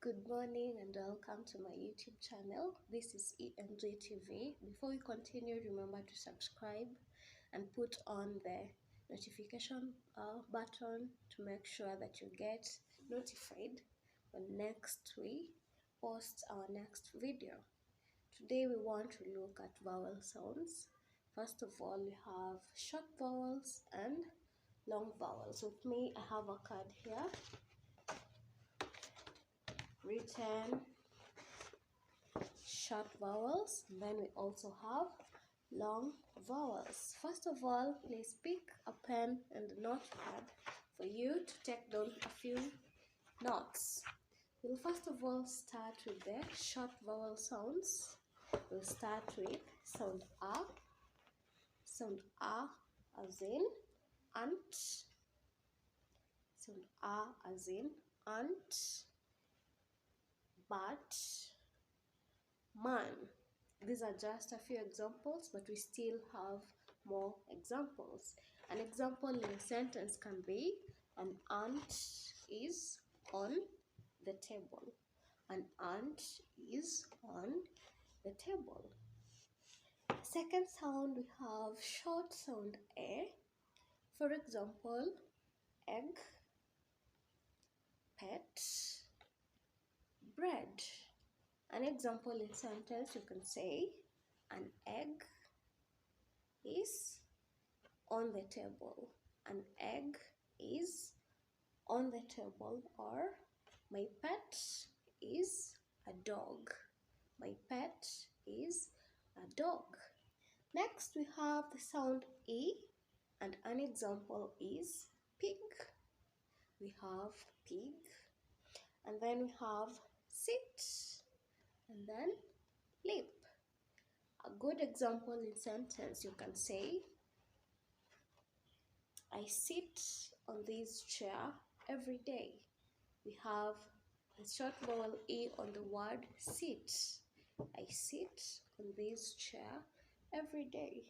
Good morning and welcome to my YouTube channel. This is EMJ TV. Before we continue, remember to subscribe and put on the notification button to make sure that you get notified when next we post our next video. Today we want to look at vowel sounds. First of all, we have short vowels and long vowels. With me, I have a card here written short vowels. Then we also have long vowels. First of all, please pick a pen and a notepad for you to take down a few notes. We'll first of all start with the short vowel sounds. We'll start with sound A as in ant, sound A as in ant, but, man. These are just a few examples, but we still have more examples. An example in a sentence can be an ant is on the table. An ant is on the table. Second sound, we have short sound A. For example, egg, pet, bread. An example in sentence, you can say an egg is on the table. An egg is on the table, or my pet is a dog. My pet is a dog. Next, we have the sound E, and an example is pig. We have pig, and then we have sit, and then lip. A good example in sentence, you can say, I sit on this chair every day. We have a short vowel E on the word sit. I sit on this chair every day.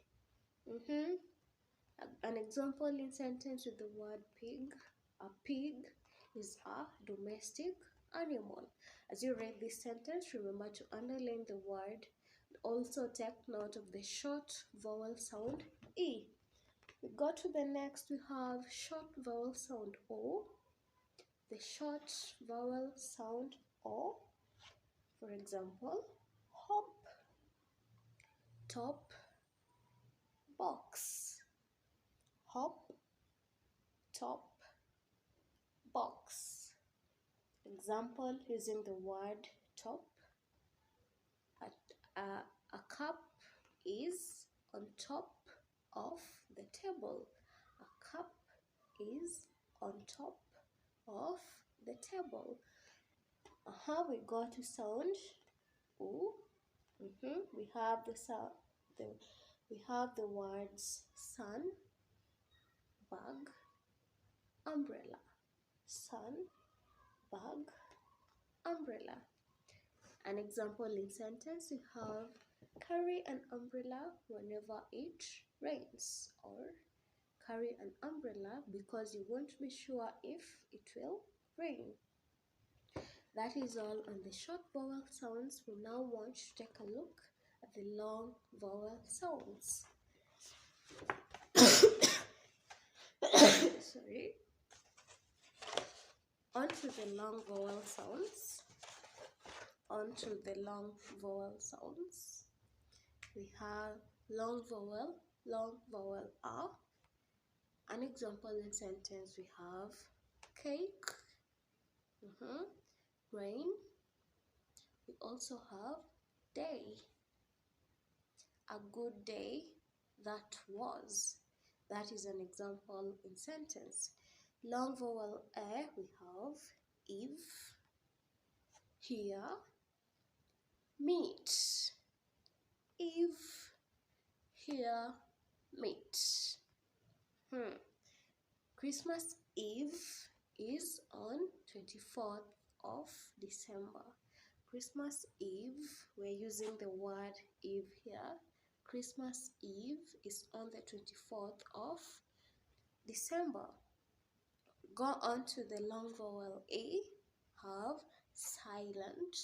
An example in sentence with the word pig. A pig is a domestic animal. As you read this sentence, remember to underline the word. Also take note of the short vowel sound E. We go to the next, we have short vowel sound O. The short vowel sound O, for example, hop, top, box. Hop, top, box. Example using the word top. A cup is on top of the table. A cup is on top of the table. We go to sound O. We have we have the words sun, bag, umbrella. Sun, bag, umbrella. An example in sentence, we have carry an umbrella whenever it rains, or carry an umbrella because you won't be sure if it will rain. That is all on the short vowel sounds. We now want to take a look at the long vowel sounds. Sorry. On to the long vowel sounds. On to the long vowel sounds. We have long vowel A. An example in sentence, we have cake, rain. We also have day. A good day that was. That is an example in sentence. Long vowel A, we have if, here, meet. If, here, meet. Christmas Eve is on 24th of December. Christmas Eve, we're using the word Eve here. Christmas Eve is on the 24th of December. Go on to the long vowel A, have silent.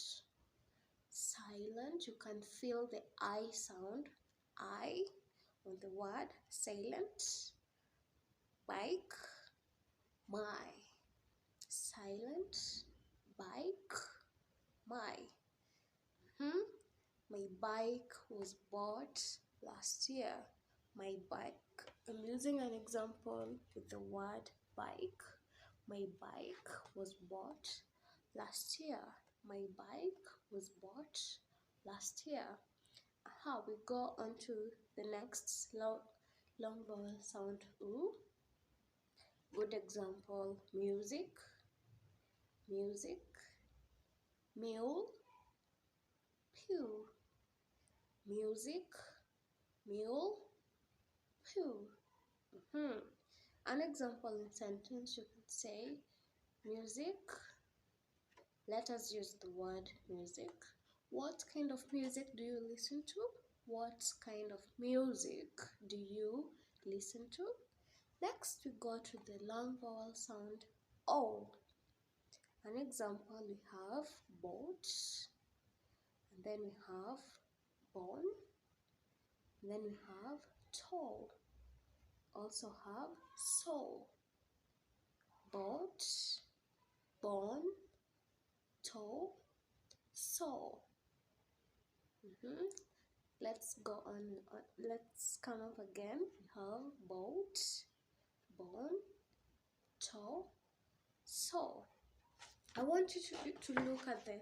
Silent. You can feel the I sound. I on the word silent. Bike. My. Silent. Bike. My. My bike was bought last year. My bike. I'm using an example with the word bike. My bike was bought last year. My bike was bought last year. We go on to the next long vowel sound oo. Good example: music, music, mule, pew. Music, mule, pew. An example in sentence, you could say music. Let us use the word music. What kind of music do you listen to? What kind of music do you listen to? Next, we go to the long vowel sound O. An example, we have boat, and then we have bone, and then we have toe. Also have soul. Boat, bone, toe, soul. Let's go on. Let's come up again. We have boat, bone, toe, soul. I want you to look at the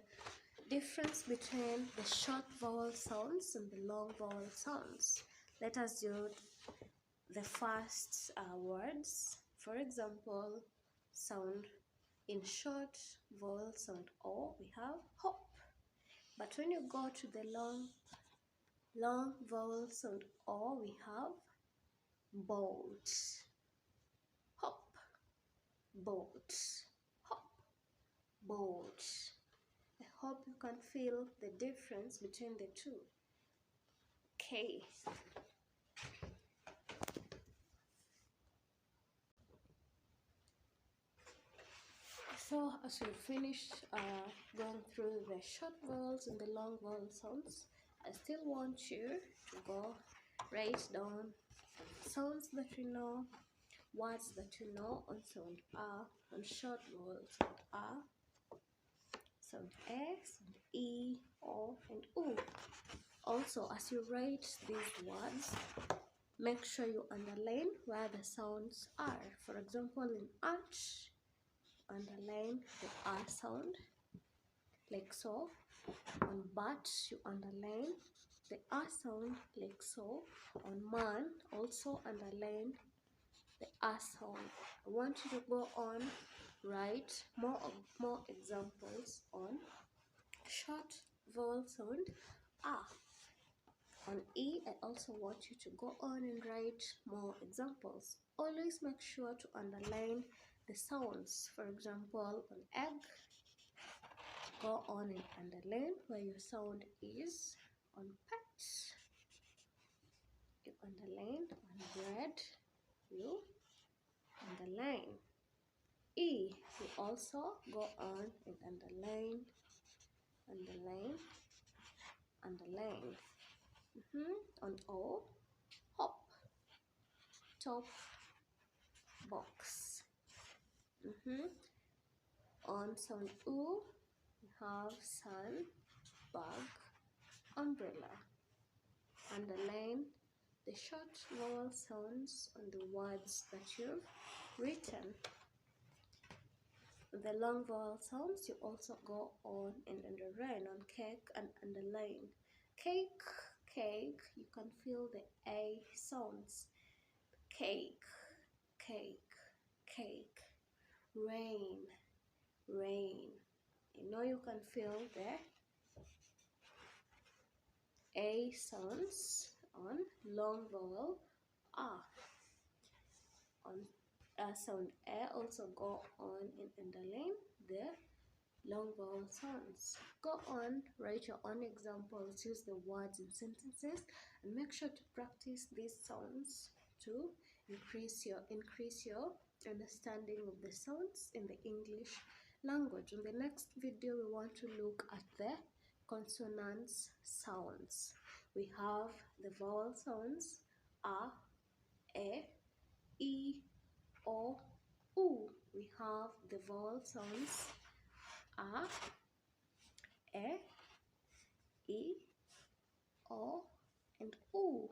difference between the short vowel sounds and the long vowel sounds. Let us do the first words. For example, sound in short vowel sound O, we have hop. But when you go to the long vowel sound O, we have boat. Hop, boat, hop, boat. I hope you can feel the difference between the two. Okay. So as we finish going through the short vowels and the long vowel sounds, I still want you to go write down sounds that you know, words that you know on sound A, on short vowels sound A, sound A, sound E, O, and U. Also, as you write these words, make sure you underline where the sounds are. For example, in arch, underline the R sound, like so. On but, you underline the R sound, like so. On man, also underline the R sound. I want you to go on, write more examples on short vowel sound A. On E, I also want you to go on and write more examples. Always make sure to underline the sounds. For example, on egg, go on and underline where your sound is. On pet, you underline. On bread, you underline. E, you also go on and underline, underline, underline. On O, hop, top, box. On sound U, we have sun, bag, umbrella. Underline the short vowel sounds on the words that you've written. The long vowel sounds, you also go on and underline. On cake and underline. Cake, cake, you can feel the A sounds. Cake, cake, cake. Rain, rain. You know you can feel the A sounds on long vowel A. On sound A, also go on and underline the long vowel sounds. Go on, write your own examples, use the words in sentences, and make sure to practice these sounds to increase your understanding of the sounds in the English language. In the next video, we want to look at the consonants sounds. We have the vowel sounds a, e, o, u. We have the vowel sounds a, e, o, and u.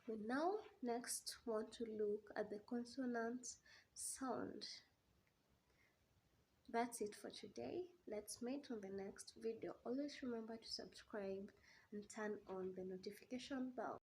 We now next want to look at the consonant sound. That's it for today. Let's meet on the next video. Always remember to subscribe and turn on the notification bell.